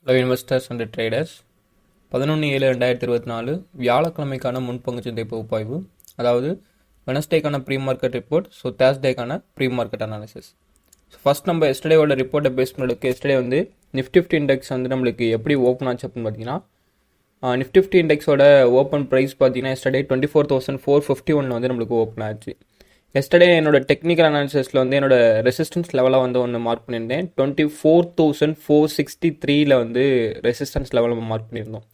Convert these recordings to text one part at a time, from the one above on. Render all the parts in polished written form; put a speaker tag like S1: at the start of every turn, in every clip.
S1: Hello investors and traders 11/7/2024 வியாழக்கிழமைக்கான முன்பங்குச்சந்தை பகுப்பாய்வு. அதாவது வெனஸ்டேக்கான ப்ரீ மார்க்கெட் ரிப்போர்ட், ஸோ தேர்ஸ்டேக்கான pre market analysis. So first நம்ம எஸ்டர்டேவோட ரிப்போர்ட்டை பேஸ் பண்ணுறதுக்கு எஸ்டர்டே வந்து நிஃப்டி 50 இண்டெக்ஸ் வந்து நம்மளுக்கு எப்படி ஓப்பன் ஆச்சு அப்படின்னு பார்த்தீங்கன்னா, நிஃப்டி 50 இண்டெக்ஸோட ஓப்பன் ப்ரைஸ் பார்த்தீங்கன்னா எஸ்டர்டே 24,451 வந்து நம்மளுக்கு ஓப்பன் ஆச்சு. எஸ்டர்டே என்னோட டெக்னிக்கல் அனாலிசிஸில் வந்து என்னோட ரெசிஸ்டன்ஸ் லெவலாக வந்து ஒன்று மார்க் பண்ணியிருந்தேன். 24,463 வந்து ரெசிஸ்டன்ஸ் லெவலில் மார்க் பண்ணியிருந்தோம்.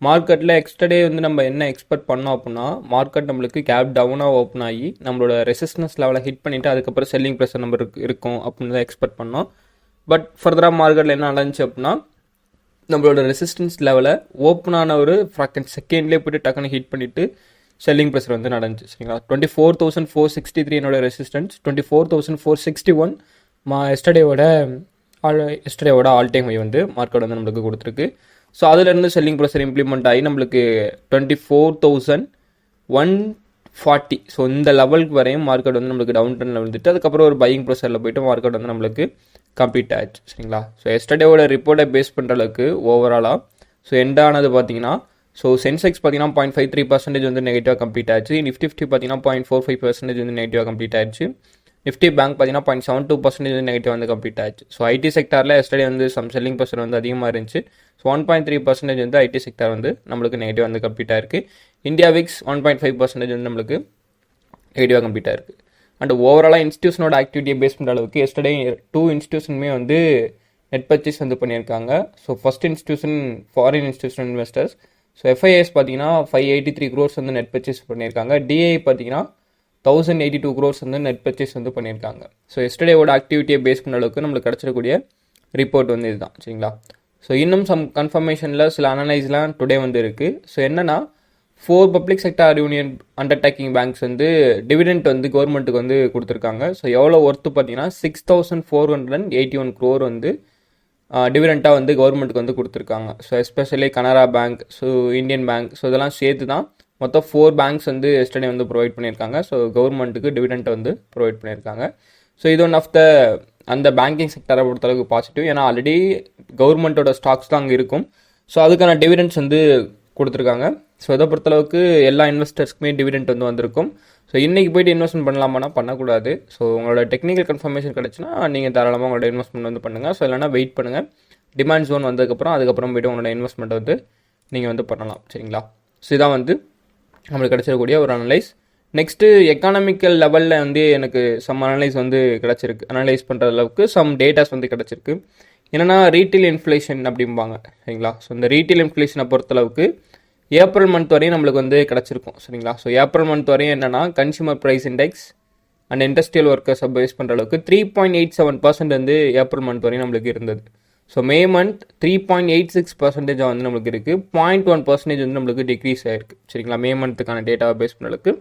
S1: மார்க்கெட்டில் எஸ்டர்டே வந்து நம்ம என்ன எக்ஸ்பெக்ட் பண்ணோம் அப்படின்னா, மார்க்கெட் நம்மளுக்கு கேப் டவுனாக ஓப்பன் ஆகி நம்மளோட ரெசிஸ்டன்ஸ் லெவலை ஹிட் பண்ணிவிட்டு அதுக்கப்புறம் செல்லிங் ப்ரெஷர் நம்பருக்கு இருக்கும் அப்படின்னு தான் எக்ஸ்பெக்ட் பண்ணோம். பட் ஃபர்தராக மார்க்கெட்டில் என்ன நடந்துச்சு அப்படின்னா, நம்மளோட ரெசிஸ்டன்ஸ் லெவலை ஓப்பன் ஆன ஒரு செகண்ட்லேயே போய்ட்டு டக்குன்னு ஹிட் பண்ணிவிட்டு செல்லிங் ப்ரெஷர் வந்து நடந்துச்சு. சரிங்களா, 24,463 என்னோட ரெசிஸ்டன்ஸ், 24,461 எஸ்டர்டேவோட ஆல் டைம் ஹை வந்து மார்க்கெட் வந்து நம்மளுக்கு கொடுத்துருக்கு. ஸோ அதிலிருந்து செல்லிங் ப்ரெஷர் இம்ப்ளிமெண்ட் ஆகி நம்மளுக்கு 24,140, ஸோ இந்த லெவலுக்கு வரையும் மார்க்கெட் வந்து நம்மளுக்கு டவுன் ட்ரெண்டில் வந்துட்டு அதுக்கப்புறம் ஒரு பையிங் ப்ரெஷரில் போய்ட்டு மார்க்கெட் வந்து நம்மளுக்கு கம்ப்ளீட் ஆயிடுச்சு. சரிங்களா, ஸோ எஸ்டர்டேவோட ரிப்போர்ட்டை பேஸ் பண்ணுற அளவுக்கு ஓவராலாக ஸோ எண்ட் ஆனது பார்த்தீங்கன்னா, ஸோ சென்செக்ஸ் பார்த்தீங்கன்னா 0.53% வந்து நெகட்டிவாக கம்ப்ளீட் ஆயிடுச்சு. நிஃப்டி 50 பார்த்தீங்கன்னா 0.45% வந்து நெகட்டிவாக கம்ப்ளீட் ஆயிடுச்சு. நிஃப்டி பேங்க் பார்த்தீங்கன்னா 0.72% வந்து நெகட்டிவ் வந்து கம்ப்ளீட் ஆயிடுச்சு. ஸோ ஐடி செக்டாரில் எஸ்டர்டே வந்து செல்லிங் ப்ரெஷர் வந்து அதிகமாக இருந்துச்சு. ஸோ 1.3% வந்து ஐடி செக்டார் வந்து நம்மளுக்கு நெகட்டிவ் வந்து கம்ப்ளீட் ஆயிருக்கு. இந்தியா விக்ஸ் 1.5% வந்து நம்மளுக்கு நெகட்டிவாக கம்ப்ளீட் ஆயிருக்கு. அண்ட் ஓவராலாக இன்ஸ்டியூஷனோட ஆக்டிவிட்டியை பேஸ் பண்ணுற அளவுக்கு எஸ்டர்டே 2 இன்ஸ்டியூஷனுமே வந்து நெட் பர்ச்சேஸ் வந்து பண்ணியிருக்காங்க. So first institution foreign institution investors. So FIs பார்த்தீங்கன்னா 583 crores வந்து நெட் பர்ச்சேஸ் பண்ணியிருக்காங்க. டிஐ பார்த்தீங்கன்னா 1,082 crores வந்து நெட் பர்ச்சேஸ் வந்து பண்ணியிருக்காங்க. ஸோ எஸ்டர்டேவோட ஆக்டிவிட்டியை பேஸ் பண்ண அளவுக்கு நம்மளுக்கு கிடச்சிடக்கூடிய ரிப்போர்ட் வந்து இதுதான். சரிங்களா, ஸோ இன்னும் சம் கன்ஃபர்மேஷனில் சில அனலைஸ்லாம் டுடே வந்து இருக்குது. ஸோ என்னன்னா, 4 public sector union undertaking banks வந்து டிவிடெண்ட் வந்து கவர்மெண்ட்டுக்கு வந்து கொடுத்துருக்காங்க. ஸோ எவ்வளோ ஒர்த்து பார்த்தீங்கன்னா 6,481 crore வந்து டிவிடெண்ட்டாக வந்து கவர்மெண்ட்டுக்கு வந்து கொடுத்துருக்காங்க. So especially Canara bank, so Indian bank, so இதெல்லாம் சேர்த்து தான் மொத்தம் 4 பேங்க்ஸ் வந்து எஸ்டர்டே வந்து ப்ரொவைட் பண்ணியிருக்காங்க. ஸோ கவர்மெண்ட்டுக்கு டிவிடெண்ட்டை வந்து ப்ரொவைட் பண்ணியிருக்காங்க. ஸோ இது ஒன் ஆஃப் த அந்த பேங்கிங் செக்டரை பொறுத்தளவுக்கு பாசிட்டிவ். ஏன்னா ஆல்ரெடி கவர்மெண்ட்டோட ஸ்டாக்ஸ் தான் அங்கே இருக்கும். ஸோ அதுக்கான டிவிடெண்ட்ஸ் வந்து கொடுத்துருக்காங்க. ஸோ இதை பொறுத்தளவுக்கு எல்லா இன்வெஸ்டர்ஸ்க்குமே டிவிடெண்ட் வந்து வந்திருக்கும். ஸோ இன்றைக்கி போய்ட்டு இன்வெஸ்ட்மெண்ட் பண்ணலாமான்னா பண்ணக்கூடாது. ஸோ உங்களோட டெக்னிக்கல் கன்ஃபர்மேஷன் கிடச்சுன்னா நீங்கள் தாராளமாக உங்களோட இன்வெஸ்ட்மெண்ட் வந்து பண்ணுங்கள். ஸோ இல்லைனா வெயிட் பண்ணுங்கள், டிமாண்ட் ஜோன் அதுக்கப்புறம் போய்ட்டு உங்களோட இன்வெஸ்ட்மெண்ட்டை வந்து நீங்கள் வந்து பண்ணலாம். சரிங்களா, ஸோ இதான் வந்து நம்மளுக்கு கிடச்சிடக்கூடிய ஒரு அனலைஸ். நெக்ஸ்ட்டு எக்கானமிக்கல் லெவலில் வந்து எனக்கு சம் அனலைஸ் வந்து கிடச்சிருக்கு. அனலைஸ் பண்ணுற அளவுக்கு சம் டேட்டாஸ் வந்து கிடச்சிருக்கு. என்னென்னா ரீட்டெயில் இன்ஃப்ளேஷன் அப்படிம்பாங்க. சரிங்களா, ஸோ இந்த ரீட்டெயில் இன்ஃப்ளேஷனை பொறுத்தளவுக்கு ஏப்ரல் மந்த் வரையும் நம்மளுக்கு வந்து கிடச்சிருக்கும். சரிங்களா, ஸோ ஏப்ரல் மந்த் வரையும் என்னென்னா consumer price index and industrial ஒர்க்கர்ஸை பேஸ் பண்ணுற அளவுக்கு 3.87% வந்து ஏப்ரல் மந்த் வரையும் நம்மளுக்கு இருந்தது. ஸோ மே மந்த் 3.86% வந்து நம்மளுக்கு இருக்குது. 0.1% வந்து நம்மளுக்கு டிக்ரீஸ் ஆகிருக்கு. சரிங்களா, மே மந்த்துக்கான டேட்டாவை பேஸ் பண்ண அளவுக்கு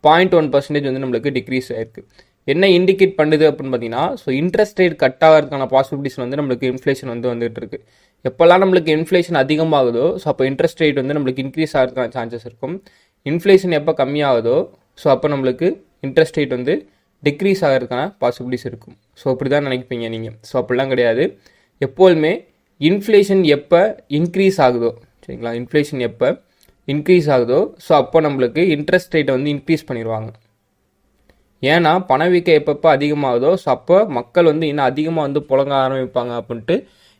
S1: 0.1% வந்து நம்மளுக்கு டிக்ரீஸ் ஆகிருக்கு. என்ன இண்டிகேட் பண்ணுது அப்படின்னு பார்த்தீங்கன்னா, ஸோ இன்ட்ரெஸ்ட் ரேட் கட் ஆகிறதுக்கான பாசிபிலிட்டிஸ் வந்து நம்மளுக்கு இன்ஃப்ளேஷன் வந்து வந்துட்டு இருக்கு. எப்போல்லாம் நம்மளுக்கு இன்ஃப்ளேஷன் அதிகமாகுதோ, ஸோ அப்போ இன்ட்ரெஸ்ட் ரேட் வந்து நம்மளுக்கு இன்க்ரீஸ் ஆகிறதுக்கான சான்சஸ் இருக்கும். இன்ஃப்ளேஷன் எப்போ கம்மியாகுதோ, ஸோ அப்போ நம்மளுக்கு இன்ட்ரெஸ்ட் ரேட் வந்து டிக்ரீஸ் ஆகிறதுக்கான பாசிபிலிட்டிஸ் இருக்கும். ஸோ அப்படி தான் நினைப்பீங்க நீங்கள். ஸோ அப்படிலாம் கிடையாது. எப்போதுமே இன்ஃப்ளேஷன் எப்போ இன்க்ரீஸ் ஆகுதோ, சரிங்களா, இன்ஃப்ளேஷன் எப்போ இன்க்ரீஸ் ஆகுதோ, ஸோ அப்போ நம்மளுக்கு இன்ட்ரெஸ்ட் ரேட்டை வந்து இன்க்ரீஸ் பண்ணிடுவாங்க. ஏன்னா பணவீக்கம் எப்பப்போ அதிகமாகுதோ, ஸோ அப்போ மக்கள் வந்து இன்னும் அதிகமாக வந்து புழங்க ஆரம்பிப்பாங்க அப்படின்ட்டு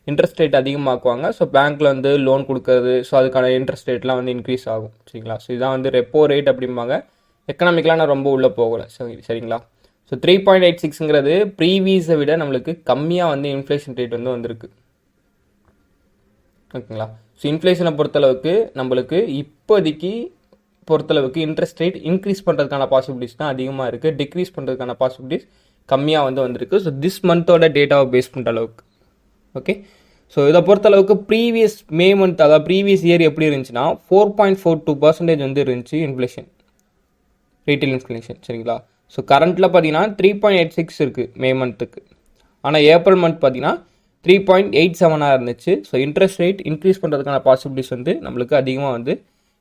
S1: இன்ட்ரெஸ்ட் ரேட் அதிகமாக்குவாங்க. ஸோ பேங்க்கில் வந்து லோன் கொடுக்கறது, ஸோ அதுக்கான இன்ட்ரெஸ்ட் ரேட்லாம் வந்து இன்க்ரீஸ் ஆகும். சரிங்களா, ஸோ இதான் வந்து ரெப்போ ரேட் அப்படிம்பாங்க. எக்கனாமிக்கெலாம் நான் ரொம்ப உள்ளே போகலை. சரிங்களா, ஸோ 3.86ங்கிறது ப்ரீவியஸை விட நம்மளுக்கு கம்மியாக வந்து இன்ஃப்ளேஷன் ரேட் வந்து வந்திருக்கு. ஓகேங்களா, ஸோ இன்ஃப்ளேஷனை பொறுத்தளவுக்கு நம்மளுக்கு இப்போதைக்கு பொறுத்தளவுக்கு இன்ட்ரெஸ்ட் ரேட் இன்க்ரீஸ் பண்ணுறதுக்கான பாசிபிலிட்டிஸ் தான் அதிகமாக இருக்குது. டிக்ரீஸ் பண்ணுறதுக்கான பாசிபிலிட்டிஸ் கம்மியாக வந்து வந்திருக்கு. ஸோ திஸ் மந்தோட டேட்டாவை பேஸ் பண்ணுற அளவுக்கு ஓகே. ஸோ இதை பொறுத்தளவுக்கு ப்ரீவியஸ் மே மந்த், அதாவது ப்ரீவியஸ் இயர் எப்படி இருந்துச்சுன்னா 4.42% வந்து இருந்துச்சு இன்ஃப்ளேஷன், ரீட்டெயில் இன்ஃப்ளேஷன். சரிங்களா, ஸோ கரண்ட்டில் பார்த்தீங்கன்னா 3.86 இருக்குது மே மந்த்துக்கு. ஆனால் ஏப்ரல் மந்த் பார்த்தீங்கன்னா 3.87 இருந்துச்சு. ஸோ இன்ட்ரெஸ்ட் ரேட் இன்க்ரீஸ் பண்ணுறதுக்கான பாசிபிலிட்டிஸ் வந்து நம்மளுக்கு அதிகமாக வந்து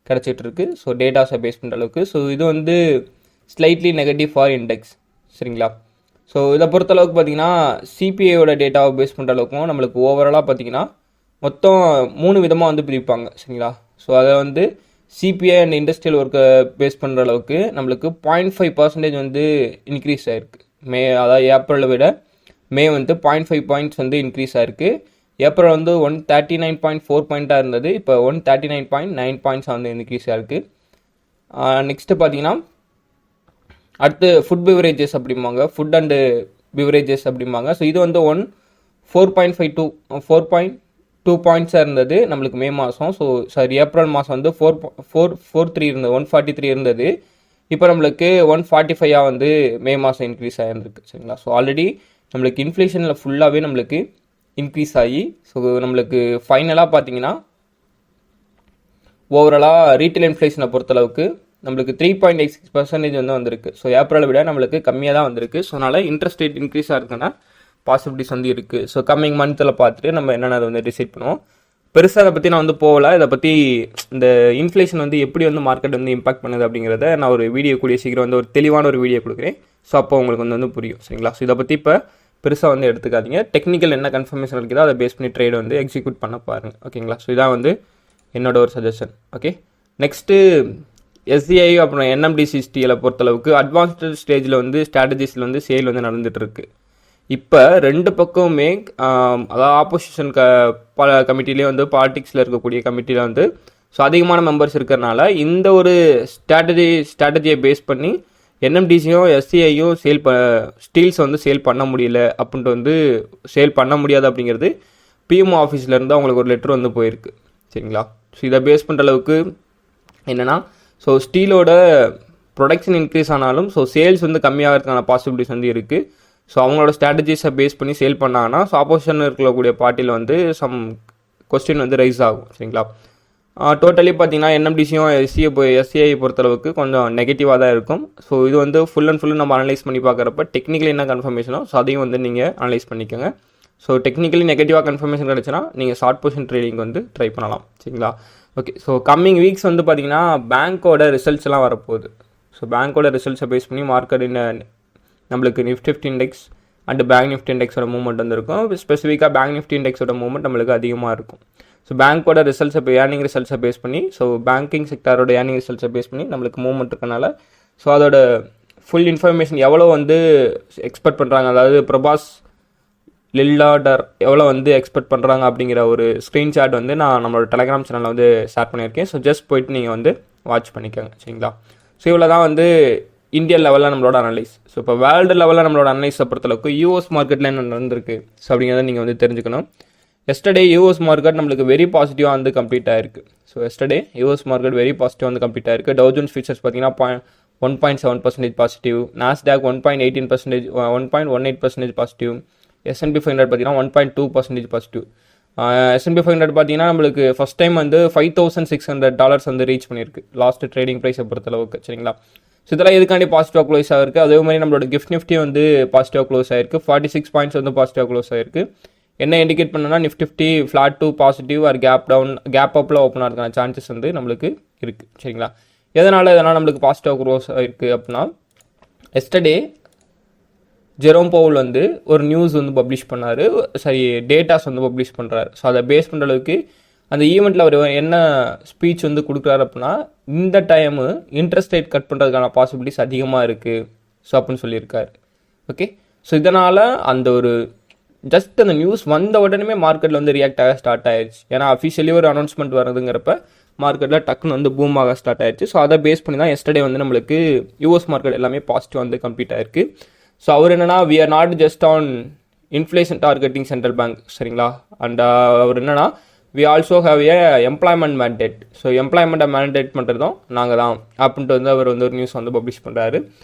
S1: கிடச்சிட்டு இருக்கு. ஸோ டேட்டாஸை பேஸ் பண்ணுற அளவுக்கு. ஸோ இது வந்து ஸ்லைட்லி நெகட்டிவ் ஃபார் இண்டெக்ஸ். சரிங்களா, ஸோ இதை பொறுத்தளவுக்கு பார்த்தீங்கன்னா சிபிஐயோட டேட்டாவை பேஸ் பண்ணுற அளவுக்கும் நம்மளுக்கு ஓவராலாக பார்த்தீங்கன்னா மொத்தம் 3 விதமாக வந்து பிரிப்பாங்க சரிங்களா. ஸோ அதை வந்து சிபிஐ அண்ட் இண்டஸ்ட்ரியல் ஒர்க்கை பேஸ் பண்ணுற அளவுக்கு நம்மளுக்கு 0.5% வந்து இன்க்ரீஸ் ஆகிருக்கு. அதாவது ஏப்ரலை விட மே வந்து 0.5 பாயிண்ட்ஸ் வந்து இன்க்ரீஸ் ஆகிருக்கு. ஏப்ரல் வந்து 139.4 பாயிண்ட்டாக இருந்தது, இப்போ 139.9 பாயிண்ட்ஸ் வந்து இன்க்ரீஸ் ஆகிருக்கு. நெக்ஸ்ட்டு பார்த்தீங்கன்னா அடுத்து ஃபுட் பிவரேஜஸ் அப்படிம்பாங்க, ஃபுட் அண்டு பிவரேஜஸ் அப்படிம்பாங்க. ஸோ இது வந்து 4.2 பாயிண்ட்ஸாக இருந்தது நம்மளுக்கு மே மாதம். ஸோ ஏப்ரல் மாதம் வந்து 443 இருந்தது, 143 இருந்தது. இப்போ நம்மளுக்கு 145 வந்து மே மாதம் இன்க்ரீஸ் ஆகிருந்துருக்கு சரிங்களா. ஸோ ஆல்ரெடி நம்மளுக்கு இன்ஃப்ளேஷனில் ஃபுல்லாகவே நம்மளுக்கு இன்க்ரீஸ் ஆகி ஸோ நம்மளுக்கு ஃபைனலாக பார்த்தீங்கன்னா ஓவராலாக ரீட்டைல் இன்ஃப்ளேஷனை பொறுத்தளவுக்கு நம்மளுக்கு 3.86% வந்து வந்திருக்கு. ஸோ ஏப்ரலை விட நம்மளுக்கு கம்மியாக தான் வந்திருக்கு. ஸோ அதனால் இன்ட்ரெஸ்ட் ரேட் இன்க்ரீஸ் ஆகிறதுக்கான பாசிபிலிட்டிஸ் வந்து இருக்குது. ஸோ கம்மிங் மந்த்தில் பார்த்துட்டு நம்ம என்னென்ன அதை வந்து டிசைட் பண்ணுவோம். பெருசாக அதை பற்றி நான் வந்து போகல. இதை பற்றி இந்த இன்ஃப்ளேஷன் வந்து எப்படி வந்து மார்க்கெட் வந்து இம்பாக்ட் பண்ணுது அப்படிங்கிறத நான் ஒரு வீடியோ கூடிய சீக்கிரம் வந்து ஒரு தெளிவான ஒரு வீடியோ கொடுக்குறேன். ஸோ அப்போ உங்களுக்கு வந்து புரியும் சரிங்களா. ஸோ இதை பற்றி இப்போ பெருசாக வந்து எடுத்துக்காதீங்க. டெக்னிக்கல் என்ன கன்ஃபர்மேஷன் இருக்குதோ அதை பேஸ் பண்ணி ட்ரேட் வந்து எக்ஸிக்யூட் பண்ண பாருங்கள் ஓகேங்களா. ஸோ இதான் வந்து என்னோட ஒரு சஜஷன். ஓகே, நெக்ஸ்ட்டு எஸ்சிஐ அப்புறம் என்எம்டிசிஎஸ்டியில் பொறுத்தளவுக்கு அட்வான்ஸ்டு ஸ்டேஜில் வந்து ஸ்ட்ராட்டஜிஸில் வந்து சேல் வந்து நடந்துகிட்டு இருக்கு. இப்போ ரெண்டு பக்கமுமே அதாவது ஆப்போசிஷன் பல கமிட்டிலேயே வந்து பாலிடிக்ஸில் இருக்கக்கூடிய கமிட்டியில் வந்து ஸோ அதிகமான மெம்பர்ஸ் இருக்கிறனால இந்த ஒரு ஸ்ட்ராட்டஜியை பேஸ் பண்ணி என்எம்டிசியும் எஸ்சிஐயும் ஸ்டீல்ஸ் வந்து சேல் பண்ண முடியல அப்படின்ட்டு வந்து சேல் பண்ண முடியாது அப்படிங்கிறது பிஎம்ஓ ஆஃபீஸ்லேருந்து அவங்களுக்கு ஒரு லெட்டர் வந்து போயிருக்கு சரிங்களா. ஸோ இதை பேஸ் பண்ணுற அளவுக்கு என்னென்னா ஸோ ஸ்டீலோட ப்ரொடக்ஷன் இன்க்ரீஸ் ஆனாலும் ஸோ சேல்ஸ் வந்து கம்மியாகிறதுக்கான பாசிபிலிட்டிஸ் வந்து இருக்குது. ஸோ அவங்களோட ஸ்ட்ராட்டஜிஸை பேஸ் பண்ணி சேல் பண்ணாங்கன்னா ஸோ ஆப்போசிஷன் இருக்கக்கூடிய பார்ட்டியில் வந்து சம் கொஸ்டின் வந்து ரைஸ் ஆகும் சரிங்களா. டோட்டலி பார்த்தீங்கன்னா என்எம்டிசியும் எஸ்சிஐ பொறுத்தளவுக்கு கொஞ்சம் நெகட்டிவாக தான் இருக்கும். ஸோ இது வந்து ஃபுல் அண்ட் ஃபுல்லு நம்ம அனலைஸ் பண்ணி பார்க்குறப்ப டெக்னிக்கலி என்ன கன்ஃபர்மேஷனோ ஸோ அதையும் வந்து நீங்கள் அனலைஸ் பண்ணிக்கோங்க. ஸோ டெக்னிக்கலி நெகட்டிவாக கன்ஃபர்மேஷன் கிடச்சுன்னா நீங்கள் ஷார்ட் பொசிஷன் ட்ரேடிங் வந்து ட்ரை பண்ணலாம் சரிங்களா. ஓகே, ஸோ கம்மிங் வீக்ஸ் வந்து பார்த்தீங்கன்னா பேங்க்கோட ரிசல்ட்ஸ் எல்லாம் வரப்போகுது. ஸோ பேங்க்கோட ரிசல்ட்ஸை பேஸ் பண்ணி மார்க்கெட் நம்மளுக்கு Nifty 50 index and bank Nifty இண்டெக்ஸோட மூவ்மெண்ட் வந்து இருக்கும். ஸ்பெசிஃபிக்காக பேங்க் நிஃப்டி இண்டெக்ஸோட மூவ்மெண்ட் நம்மளுக்கு அதிகமாக இருக்கும். ஸோ பேங்க்கோட ரிசல்ட்ஸை ஏர்னிங் ரிசல்ட்ஸை பேஸ் பண்ணி ஸோ பேங்கிங் செக்டாரோட ஏர்னிங் ரிசல்ட்ஸை பேஸ் பண்ணி நம்மளுக்கு மூவ்மெண்ட் இருக்கனால ஸோ அதோட ஃபுல் இன்ஃபர்மேஷன் எவ்வளோ வந்து எக்ஸ்பெக்ட் பண்ணுறாங்க, அதாவது பிரபாஸ் லில்லாடர் எவ்வளோ வந்து எக்ஸ்பெக்ட் பண்ணுறாங்க அப்படிங்கிற ஒரு ஸ்க்ரீன்ஷாட் வந்து நான் நம்மளோட டெலிகிராம் சேனலில் வந்து ஷேர் பண்ணியிருக்கேன். ஸோ ஜஸ்ட் போயிட்டு நீங்கள் வந்து வாட்ச் பண்ணிக்கோங்க சரிங்களா. ஸோ இவ்வளோ தான் வந்து இந்தியன் லெவலில் நம்மளோட அனலைஸ். ஸோ இப்போ வேர்ல்டு லெவலில் நம்மளோட அனலைஸை பொறுத்தளவுக்கு யூஎஸ் மார்க்கெட்டில் என்ன நடந்திருக்கு ஸோ அப்படிங்கிறத நீங்கள் வந்து தெரிஞ்சுக்கணும். எஸ்டர்டே யூஎஸ் மார்க்கெட் நம்மளுக்கு வெரி பாசிட்டிவாக வந்து கம்ப்ளீட் ஆயிருக்கு. So yesterday US market very பாசிட்டிவாக வந்து கம்ப்ளீட் ஆயிருக்கு. டவ் ஜோன்ஸ் ஃபியூச்சர்ஸ் பார்த்தீங்கன்னா 1.7% பாசிட்டிவ், நாஸ்டாக் 1.18%, 1.18% பாசிட்டிவ், S&P 500 பார்த்தீங்கன்னா 1.2% பாசிட்டிவ். S&P 500 பார்த்தீங்கன்னா நம்மளுக்கு ஃபஸ்ட் டைம் வந்து $5,600 வந்து ரீச் பண்ணியிருக்கு லாஸ்ட் ட்ரேடிங் ப்ரைஸை பொறுத்தளவுக்கு சரிங்களா. ஸோ இதெல்லாம் எதுக்காண்டி பாசிட்டிவாக க்ளோஸ் ஆகிருக்கு. அதே மாதிரி நம்மளோட கிஃப்ட் நிஃப்டி வந்து பாசிட்டிவாக க்ளோஸ் ஆகிருக்கு. 46 பாயிண்ட்ஸ் வந்து பாசிட்டிவாக க்ளோஸ் ஆகிருக்கு. என்ன இண்டிகேட் பண்ணனா Nifty 50 flat to positive or gap அப்பில் ஓப்பன் ஆகிறதுக்கான சான்சஸ் வந்து நம்மளுக்கு இருக்குது சரிங்களா. இதனால் நம்மளுக்கு பாசிட்டிவாக க்ளோஸ் ஆகிருக்கு அப்படின்னா எஸ்டர்டே ஜெரோம் பவுல் வந்து ஒரு நியூஸ் வந்து பப்ளிஷ் பண்ணார், டேட்டாஸ் வந்து பப்ளிஷ் பண்ணுறாரு. ஸோ அதை பேஸ் பண்ணுற அளவுக்கு அந்த ஈவெண்ட்டில் அவர் என்ன ஸ்பீச் வந்து கொடுக்குறாரு அப்படின்னா இந்த டைமு இன்ட்ரெஸ்ட் ரேட் கட் பண்ணுறதுக்கான பாசிபிலிட்டிஸ் அதிகமாக இருக்குது ஸோ அப்படின்னு சொல்லியிருக்காரு. ஓகே, ஸோ இதனால் அந்த ஒரு ஜஸ்ட் அந்த நியூஸ் வந்த உடனே மார்க்கெட்டில் வந்து ரியாக்ட் ஆக ஸ்டார்ட் ஆயிடுச்சு. ஏன்னா அஃபிஷியலி ஒரு அனௌன்ஸ்மெண்ட் வருதுங்கிறப்ப மார்க்கெட்டில் டக்குன்னு வந்து பூம் ஆக ஸ்டார்ட் ஆயிடுச்சு. ஸோ அதை பேஸ் பண்ணி தான் எஸ்டர்டே வந்து நம்மளுக்கு யூஎஸ் மார்க்கெட் எல்லாமே பாசிட்டிவ் வந்து கம்ப்ளீட் ஆயிருக்கு. ஸோ அவர் என்னன்னா we are not just on inflation targeting central bank சரிங்களா. அண்ட் அவர் என்னன்னா we also have a employment mandate. So எம்ப்ளாய்மெண்ட்டை மேண்டேட் பண்ணுறதும் நாங்கள் தான் அப்படின்ட்டு வந்து அவர் வந்து ஒரு நியூஸ் வந்து பப்ளிஷ் பண்ணுறாரு.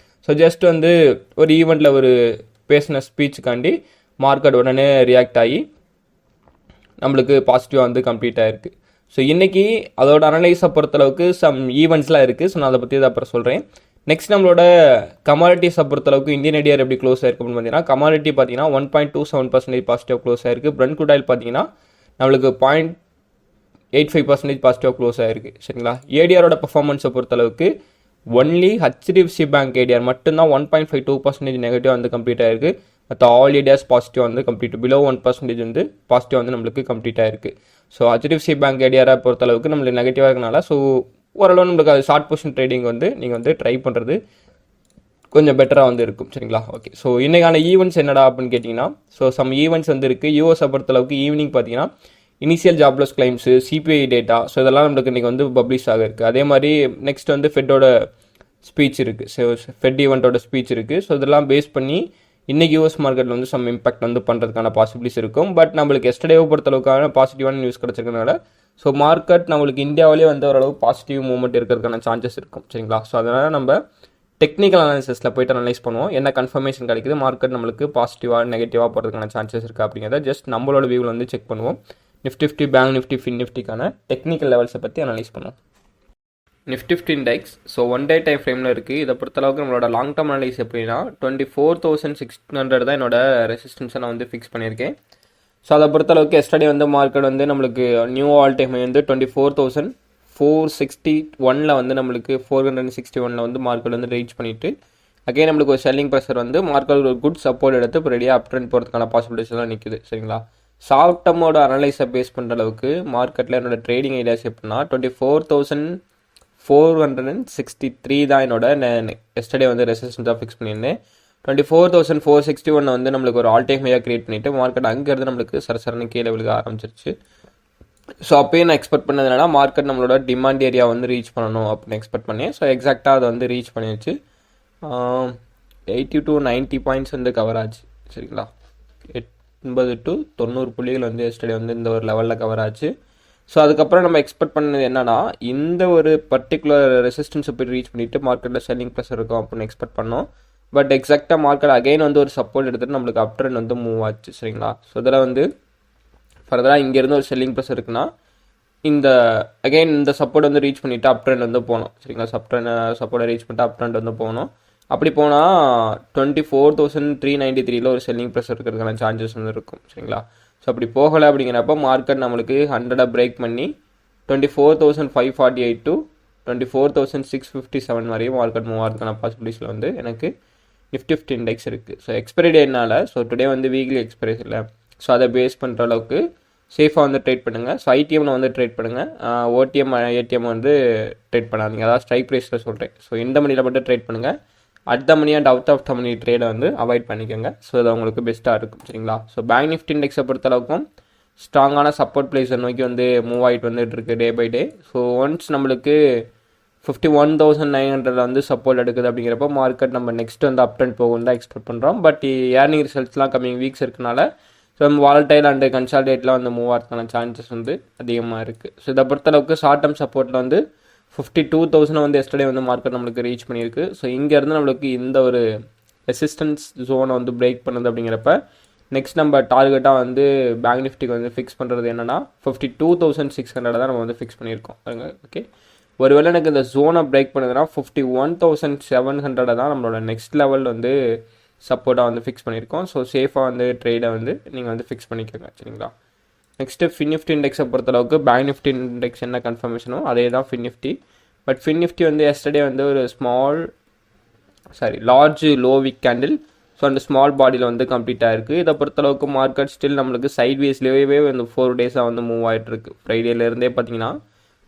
S1: ஸோ ஜஸ்ட் வந்து ஒரு ஈவெண்ட்டில் ஒரு பேசின ஸ்பீச்சுக்காண்டி மார்க்கெட் உடனே ரியாக்ட் ஆகி நம்மளுக்கு பாசிட்டிவாக வந்து கம்ப்ளீட் ஆகிருக்கு. ஸோ இன்றைக்கி அதோட அனலைஸை பொறுத்தளவுக்கு சம் ஈவெண்ட்ஸ்லாம் இருக்குது. ஸோ நான் அதை பற்றி அப்புறம் சொல்கிறேன். நெக்ஸ்ட் நம்மளோட கமாடிட்டிஸை பொறுத்தளவுக்கு இந்தியன் ஐடியார் எப்படி க்ளோஸ் ஆயிருக்கு அப்படின்னு பார்த்தீங்கன்னா கமாடிட்டி பார்த்தீங்கன்னா 1.27% பாசிட்டிவ் க்ளோஸ் ஆயிருக்கு. பிரெண்ட் க்ரூட் ஆயில் பார்த்தீங்கன்னா நம்மளுக்கு 0.85% பாசிட்டிவ் க்ளோஸ் ஆயிருக்கு சரிங்களா. ஏடிஆரோட பர்ஃபார்மன்ஸை பொறுத்தளவுக்கு ஒன்லி HDFC பேங்க் ஏடிஆர் மட்டும்தான் 1.52% நெகட்டிவ் வந்து கம்ப்ளீட் ஆயிருக்கு. மற்ற ஆல் ஏரியாஸ் பாசிட்டிவ் வந்து கம்ப்ளீட் பிலோ 1% வந்து பாசிட்டிவ் வந்து நம்மளுக்கு கம்ப்ளீட்டாக இருக்குது. ஸோ HDFC பேங்க் ஏடிஆரை பொறுத்தளவுக்கு நம்மளுக்கு நெகட்டிவாக இருக்கனால ஸோ ஓரளவு நம்மளுக்கு அது ஷார்ட் பொசிஷன் ட்ரேடிங் வந்து நீங்கள் வந்து ட்ரை பண்ணுறது கொஞ்சம் பெட்டராக வந்து இருக்கும். சரிங்களா? ஓகே. ஸோ இன்றைக்கான ஈவெண்ட்ஸ் என்னடா அப்படின்னு கேட்டிங்கன்னா, ஸோ சம் ஈவெண்ட்ஸ் வந்து இருக்குது. யூஎஸை பொறுத்தளவுக்கு ஈவினிங் பார்த்தீங்கன்னா initial jobless claims, CBI data, so இதெல்லாம் நம்மளுக்கு இன்றைக்கி வந்து பப்ளிஷ் ஆக இருக்குது. அதே மாதிரி நெக்ஸ்ட் வந்து ஃபெட்டோட ஸ்பீச் இருக்குது. ஸோ ஃபெட் ஈவெண்ட்டோட ஸ்பீச் இருக்குது. ஸோ இதெல்லாம் பேஸ் பண்ணி இன்றைக்கி யூஎஸ் மார்க்கெட்டில் வந்து சம் இம்பாக்ட் வந்து பண்ணுறதுக்கான பாசிபிலிட்டிஸ் இருக்கும். பட் நம்மளுக்கு எஸ்டர்டேவை பொறுத்தளவுக்கான பாசிட்டிவான நியூஸ் கிடச்சிருக்கனால ஸோ மார்க்கெட் நம்மளுக்கு இந்தியாவிலே வந்து ஓரளவு பாசிட்டிவ் மூவ்மெண்ட் இருக்கிறதுக்கான சான்சஸ் இருக்கும். சரிங்களா? ஸோ அதனால் நம்ம டெக்னிக்கல் அனாலிசிஸில் போய்ட்டு அனலைஸ் பண்ணுவோம். என்ன கன்ஃபர்மேஷன் கிடைக்குது, மார்க்கெட் நம்மளுக்கு பாசிட்டிவாக நெகட்டிவாக போகிறதுக்கான சான்சஸ் இருக்குது அப்படிங்கிறத ஜஸ்ட் நம்மளோட வியூவில் வந்து செக் பண்ணுவோம். நிஃப்டி, பேங்க் நிஃப்டி, ஃபின் நிஃப்டிக்கான டெக்னிக்கல் லெவல்ஸை பற்றி அனலைஸ் பண்ணுவோம். Nifty 50 index so 1 day time ஃப்ரேமில் இருக்குது. இதை பொறுத்தளவுக்கு நம்மளோட லாங் டேர்ம் அனலைஸ் எப்படின்னா 24,600 தான் என்னோட ரெசிஸ்டன்ஸை நான் வந்து ஃபிக்ஸ் பண்ணியிருக்கேன். ஸோ அதை பொறுத்தளவுக்கு எஸ்டர்டே வந்து மார்க்கெட் வந்து நம்மளுக்கு நியூ ஆல் டைம் வந்து 24,461 வந்து நம்மளுக்கு 461 வந்து மார்க்கெட் வந்து ரீச் பண்ணிவிட்டு அகைன் நம்மளுக்கு ஒரு செல்லிங் ப்ரெஷர் வந்து மார்க்கெட் ஒரு குட் சப்போர்ட் எடுத்து இப்போ ரெடியாக அப் ட்ரெண்ட் போகிறதுக்கான பாசிபிலிட்டிஸ்லாம் நிற்குது. சரிங்களா? ஷார்ட் டேர்மோட அனலைஸை பேஸ் பண்ணுற அளவுக்கு மார்க்கெட்டில் என்னோட ட்ரேடிங் ஐடியாஸ் எப்படின்னா 24,463 தான் என்னோட எஸ்டர்டே வந்து ரெசிஸ்டன்ஸாக ஃபிக்ஸ் பண்ணியிருந்தேன். 24,461 வந்து நம்மளுக்கு ஒரு ஆல் டைம் ஹையாக கிரியேட் பண்ணிவிட்டு மார்க்கெட் அங்கேருந்து நம்மளுக்கு சரசரன்னு கீழே விழுக ஆரம்பிச்சிருச்சு. ஸோ அப்போயே நான் எக்ஸ்பெக்ட் பண்ணதுனால மார்க்கெட் நம்மளோட டிமாண்ட் ஏரியா வந்து ரீச் பண்ணணும் அப்படின்னு எக்ஸ்பெக்ட் பண்ணேன். ஸோ எக்ஸாக்டாக அதை வந்து ரீச் பண்ணிடுச்சு. 80 to 90 பாயிண்ட்ஸ் வந்து கவர் ஆச்சு. சரிங்களா? 80 to 90 புள்ளிகள் வந்து எஸ்டர்டே வந்து இந்த ஒரு லெவலில் கவர் ஆச்சு. ஸோ அதுக்கப்புறம் நம்ம எக்ஸ்பெக்ட் பண்ணது என்னன்னா இந்த ஒரு பர்டிகுலர் ரெசிஸ்டன்ஸை போய் ரீச் பண்ணிவிட்டு மார்க்கெட்டில் செல்லிங் ப்ரெஷர் இருக்கும் அப்படின்னு எக்ஸ்பெக்ட் பண்ணோம். பட் எக்ஸாக்டாக மார்க்கெட் அகைன் வந்து ஒரு சப்போர்ட் எடுத்துகிட்டு நம்மளுக்கு அப் ட்ரெண்ட் வந்து மூவ் ஆச்சு. சரிங்களா? ஸோ இதில் வந்து ஃபர்தராக இங்கேருந்து ஒரு செல்லிங் ப்ரெஷர் இருக்குன்னா இந்த அகைன் இந்த சப்போர்ட் வந்து ரீச் பண்ணிவிட்டு அப் ட்ரெண்ட் வந்து போகணும். சரிங்களா? சப்போர்ட்டை ரீச் பண்ணிட்டு அப் ட்ரெண்ட் வந்து போகணும். அப்படி போனால் 24,393 ஒரு செல்லிங் ப்ரெஷர் இருக்கிறதுக்கான சான்சஸ் வந்து இருக்கும். சரிங்களா? ஸோ அப்படி போகலை அப்படிங்கிறப்ப மார்க்கெட் நம்மளுக்கு 100 பிரேக் பண்ணி 24,548 to 24,657 வரையும் மார்க்கெட் மூவ் ஆகிறதுக்கான பாசிபிலிட்டிஸில் வந்து எனக்கு நிஃப்டி 50 இண்டெக்ஸ் இருக்குது. ஸோ எக்ஸ்பைரி டேட்னால ஸோ டுடே வந்து வீக்லி எக்ஸ்பைரி இல்லை. ஸோ அதை பேஸ் பண்ணுற அளவுக்கு சேஃபாக வந்து ட்ரேட் பண்ணுங்கள். ஸோ ஐடிஎம்மில் வந்து ட்ரேட் பண்ணுங்கள். ஓடிஎம் ஏடிஎம் வந்து ட்ரேட் பண்ணாதீங்க. அதாவது ஸ்ட்ரைக் ப்ரைஸில் சொல்கிறேன். ஸோ இந்த மணியில் மட்டும் ட்ரேட் பண்ணுங்கள். At the money and out of the money ட்ரேடை வந்து அவாய்ட் பண்ணிக்கோங்க. ஸோ அது உங்களுக்கு பெஸ்ட்டாக இருக்கும். சரிங்களா? ஸோ பேங்க் நிஃப்டி இண்டெக்ஸை பொறுத்தளவுக்கும் ஸ்ட்ராங்கான சப்போர்ட் பிளேஸை நோக்கி வந்து மூவ் ஆகிட்டு வந்துட்டு இருக்கு day by day. So once நம்மளுக்கு 51,900 வந்து சப்போர்ட் எடுக்குது அப்படிங்கிறப்ப மார்க்கெட் நம்ம நெக்ஸ்ட் வந்து அப் ட்ரெண்ட் போகும் தான் எக்ஸ்பெக்ட் பண்ணுறோம். பட் ஏர்னிங் ரிசல்ட்ஸ்லாம் கம்மிங் வீக்ஸ் இருக்கனால ஸோ நம்ம வாலடைல் அண்டு கன்சால்டேட்லாம் வந்து மூவ் ஆகிறதுக்கான சான்சஸ் வந்து அதிகமாக இருக்குது. ஸோ இதை பொறுத்தளவுக்கு ஷார்ட் டேர்ம் சப்போர்ட்டில் வந்து 52,000 வந்து எஸ்டர்டே வந்து மார்க்கெட் நம்மளுக்கு ரீச் பண்ணியிருக்கு. ஸோ இங்கேருந்து நம்மளுக்கு இந்த ஒரு ரெசிஸ்டன்ஸ் ஜோனை வந்து பிரேக் பண்ணுது அப்படிங்கிறப்ப நெக்ஸ்ட் நம்ம டார்கெட்டாக வந்து பேங்க் நிஃப்டிக்கு வந்து ஃபிக்ஸ் பண்ணுறது என்னென்னா 52,600 தான் நம்ம வந்து ஃபிக்ஸ் பண்ணியிருக்கோம். ஓகே, ஒருவேளை எனக்கு இந்த ஜோனை பிரேக் பண்ணுதுன்னா 51,700 தான் நம்மளோட நெக்ஸ்ட் லெவல் வந்து சப்போர்ட்டாக வந்து ஃபிக்ஸ் பண்ணியிருக்கோம். ஸோ சேஃபாக வந்து ட்ரேடை வந்து நீங்கள் வந்து ஃபிக்ஸ் பண்ணிக்கோங்க. சரிங்களா? நெக்ஸ்ட்டு ஃபின் நிஃப்டி இண்டெக்ஸை பொறுத்தளவுக்கு பேங்க் நிஃப்டி இண்டெக்ஸ் என்ன கன்ஃபர்மேஷனோ அதே தான் fin Nifty. But fin Nifty வந்து எஸ்டர்டே வந்து ஒரு large low week candle so அந்த ஸ்மால் பாடியில் வந்து கம்ப்ளீட்டாக இருக்குது. இதை பொறுத்தளவுக்கு மார்க்கெட் ஸ்டில் நம்மளுக்கு சைட்வேஸ்லேயே வந்து 4 டேஸாக வந்து மூவ் ஆகிட்டுருக்கு. ஃப்ரைடேலேருந்தே பார்த்தீங்கன்னா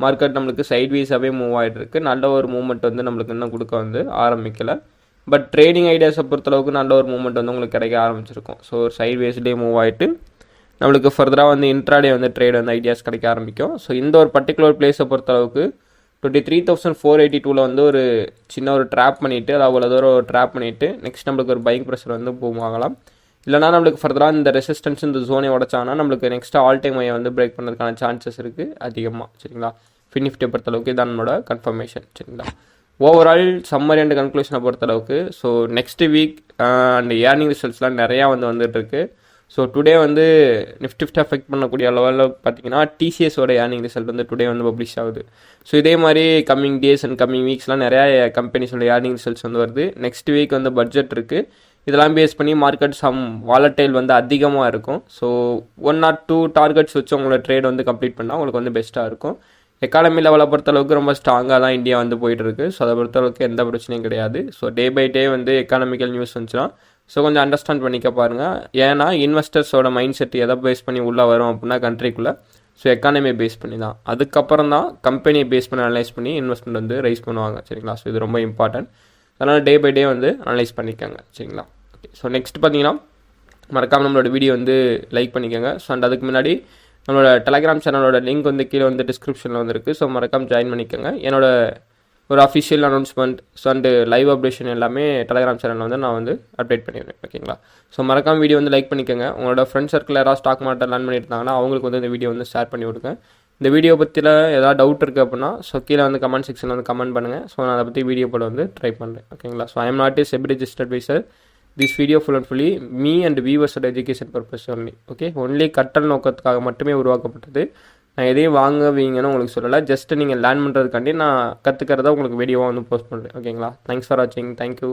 S1: மார்க்கெட் நம்மளுக்கு சைட்வேஸாகவே மூவ் ஆகிட்டுருக்கு. நல்ல ஒரு மூவ்மெண்ட் வந்து நம்மளுக்கு இன்னும் கொடுக்க வந்து ஆரம்பிக்கலை. பட் ட்ரேடிங் ஐடியாஸை பொறுத்தளவுக்கு நல்ல ஒரு மூவ்மெண்ட் வந்து உங்களுக்கு கிடைக்க ஆரம்பிச்சிருக்கும். ஸோ ஒரு சைட்வேஸ்லேயே மூவ் ஆகிட்டு நம்மளுக்கு ஃபர்தராக வந்து இன்ட்ராடே வந்து ட்ரேட் வந்து ஐடியாஸ் கிடைக்க ஆரம்பிக்கும். ஸோ இந்த ஒரு பர்டிகுலர் பிளேஸை பொறுத்தளவுக்கு 23,482 வந்து ஒரு சின்ன ஒரு ட்ராப் பண்ணிவிட்டு அவ்வளோ தூரம் ஒரு ட்ராப் பண்ணிவிட்டு நெக்ஸ்ட் நம்மளுக்கு ஒரு பையிங் ப்ரெஷர் வந்து மூவ் ஆகலாம். இல்லைனா நம்மளுக்கு ஃபர்தராக இந்த ரெசிஸ்டன்ஸ் இந்த ஜோனை உடச்சாங்கன்னா நம்மளுக்கு நெக்ஸ்ட் ஆல் டைம் ஐயை வந்து பிரேக் பண்ணுறதுக்கான சான்சஸ் இருக்குது அதிகமாக. சரிங்களா? ஃபின் நிஃப்டியை பொறுத்தளவுக்கு இதான் நம்மளோட கன்ஃபர்மேஷன். சரிங்களா? ஓவரால் சம்மரி அண்ட் கன்க்ளூஷனை பொறுத்தளவுக்கு so next week and earning ரிசல்ட்ஸ்லாம் நிறையா வந்துட்டுருக்கு. ஸோ டுடே வந்து நிஃப்டி அஃபெக்ட் பண்ணக்கூடிய லெவலில் பார்த்தீங்கன்னா டிசிஎஸோட ஏர்னிங் ரிசல்ட் வந்து டுடே வந்து பப்ளிஷ் ஆகுது. ஸோ இதே மாதிரி கம்மிங் டேஸ் அண்ட் கம்மிங் வீக்ஸ்லாம் நிறையா கம்பெனிஸோட ஏர்னிங் ரிசல்ட்ஸ் வந்து வருது. நெக்ஸ்ட் வீக் வந்து பட்ஜெட் இருக்குது. இதெல்லாம் பேஸ் பண்ணி மார்க்கெட் சம் வாலடைல் வந்து அதிகமாக இருக்கும். ஸோ 1 or 2 டார்கெட்ஸ் வச்சு உங்களோட ட்ரேட் வந்து கம்ப்ளீட் பண்ணால் உங்களுக்கு வந்து பெஸ்ட்டாக இருக்கும். எக்கானமி லெவலை பொறுத்தளவுக்கு ரொம்ப ஸ்ட்ராங்காக தான் இந்தியா வந்து போயிட்டுருக்கு. ஸோ அதை பொறுத்தளவுக்கு எந்த பிரச்சனையும் கிடையாது. ஸோ டே பை டே வந்து எக்கானமிக்கல் நியூஸ் வந்துச்சுன்னா ஸோ கொஞ்சம் அண்டர்ஸ்டாண்ட் பண்ணிக்க பாருங்கள். ஏன்னா இன்வெஸ்டர்ஸோட மைண்ட் செட் எதை பேஸ் பண்ணி உள்ளே வரும் அப்படின்னா கண்ட்ரிக்குள்ளே, ஸோ எக்கானமியை பேஸ் பண்ணி தான். அதுக்கப்புறம் தான் கம்பெனியை பேஸ் பண்ணி அனலைஸ் பண்ணி இன்வெஸ்ட்மெண்ட் வந்து ரைஸ் பண்ணுவாங்க. சரிங்களா? ஸோ இது ரொம்ப இம்பார்ட்டன்ட். அதனால் டே பை டே வந்து அனலைஸ் பண்ணிக்கோங்க. சரிங்களா? ஓகே. ஸோ நெக்ஸ்ட் பார்த்தீங்கன்னா மறக்காமல் நம்மளோட வீடியோ வந்து லைக் பண்ணிக்கோங்க. ஸோ அண்ட் அதுக்கு முன்னாடி நம்மளோட டெலகிராம் சேனலோட லிங்க் வந்து கீழே வந்து டிஸ்கிரிப்ஷனில் வந்து இருக்குது. ஸோ மறக்காமல் ஜாயின் பண்ணிக்கோங்க. என்னோட ஒரு official announcement so and live updation எல்லாமே டெலகிராம் சேனலில் வந்து நான் வந்து அப்டேட் பண்ணிடுவேன். ஓகேங்களா? ஸோ மறக்காம வீடியோ வந்து லைக் பண்ணிக்கோங்க. உங்களோட ஃப்ரெண்ட் சர்க்கிள் யாராவது ஸ்டாக் மார்க்கெட் லேர்ன் பண்ணியிருந்தாங்கன்னா அவங்களுக்கு வந்து இந்த வீடியோ வந்து ஷேர் பண்ணி விடுங்க. இந்த வீடியோ பற்றியில் ஏதாவது டவுட் இருக்குது அப்படின்னா ஸோ கீழே வந்து கமெண்ட் செக்ஷனில் வந்து கமெண்ட் பண்ணுங்கள். ஸோ நான் அதை பற்றி வீடியோ போட வந்து ட்ரை பண்ணுறேன். ஓகேங்களா? So I am not is SEBI registered advisor. This video full and fully me and வியூவர்ஸோட education purpose only. Okay, only கற்றல் நோக்கத்துக்காக மட்டுமே உருவாக்கப்பட்டது. நான் எதையும் வாங்குவீங்கன்னு உங்களுக்கு சொல்லலை. ஜஸ்ட் நீங்கள் லேர்ன் பண்ணுறதுக்காண்டி நான் கற்றுக்கிறத உங்களுக்கு வீடியோவாக வந்து போஸ்ட் பண்ணுறேன். ஓகேங்களா? தேங்க்ஸ் ஃபார் வாட்சிங். தேங்க்யூ.